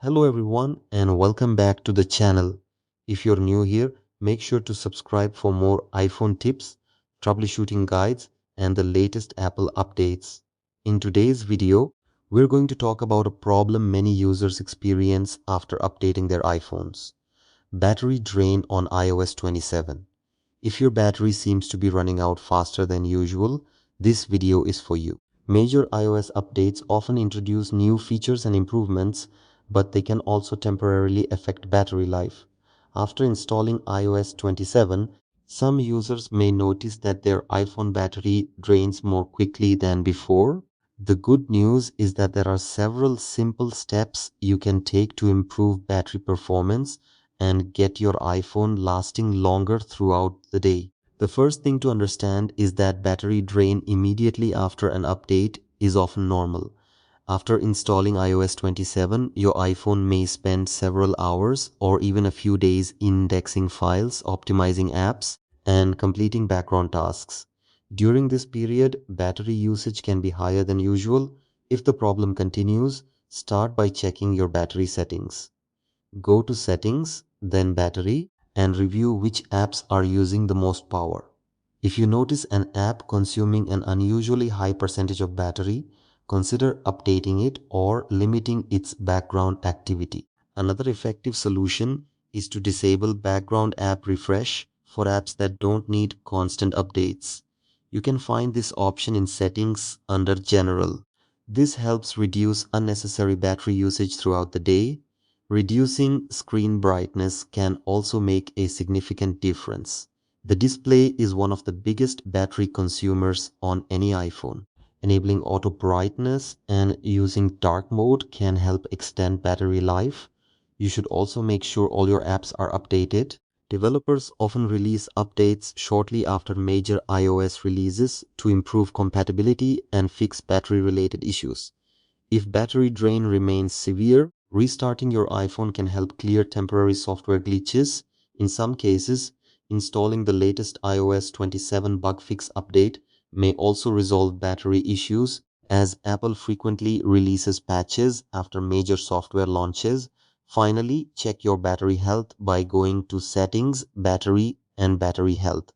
Hello everyone and welcome back to the channel. If you're new here, make sure to subscribe for more iPhone tips, troubleshooting guides, and the latest Apple updates. In today's video, we're going to talk about a problem many users experience after updating their iPhones. Battery drain on iOS 27. If your battery seems to be running out faster than usual, this video is for you. Major iOS updates often introduce new features and improvements, but they can also temporarily affect battery life. After installing iOS 27, some users may notice that their iPhone battery drains more quickly than before. The good news is that there are several simple steps you can take to improve battery performance and get your iPhone lasting longer throughout the day. The first thing to understand is that battery drain immediately after an update is often normal. After installing iOS 27, your iPhone may spend several hours or even a few days indexing files, optimizing apps, and completing background tasks. During this period, battery usage can be higher than usual. If the problem continues, start by checking your battery settings. Go to Settings, then Battery, and review which apps are using the most power. If you notice an app consuming an unusually high percentage of battery, consider updating it or limiting its background activity. Another effective solution is to disable background app refresh for apps that don't need constant updates. You can find this option in Settings under General. This helps reduce unnecessary battery usage throughout the day. Reducing screen brightness can also make a significant difference. The display is one of the biggest battery consumers on any iPhone. Enabling auto brightness and using dark mode can help extend battery life. You should also make sure all your apps are updated. Developers often release updates shortly after major iOS releases to improve compatibility and fix battery-related issues. If battery drain remains severe, restarting your iPhone can help clear temporary software glitches. In some cases, installing the latest iOS 27 bug fix update may also resolve battery issues, as Apple frequently releases patches after major software launches. Finally, check your battery health by going to Settings, Battery, and Battery Health.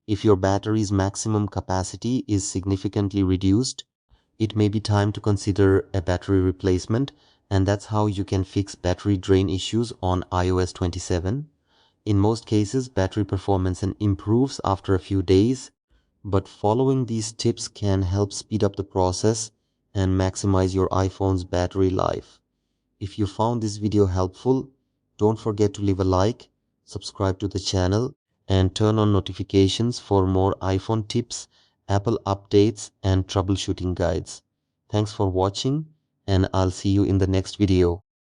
If your battery's maximum capacity is significantly reduced, it may be time to consider a battery replacement, and that's how you can fix battery drain issues on iOS 27. In most cases, battery performance improves after a few days, but following these tips can help speed up the process and maximize your iPhone's battery life. If you found this video helpful, don't forget to leave a like, subscribe to the channel, and turn on notifications for more iPhone tips, Apple updates, and troubleshooting guides. Thanks for watching, and I'll see you in the next video.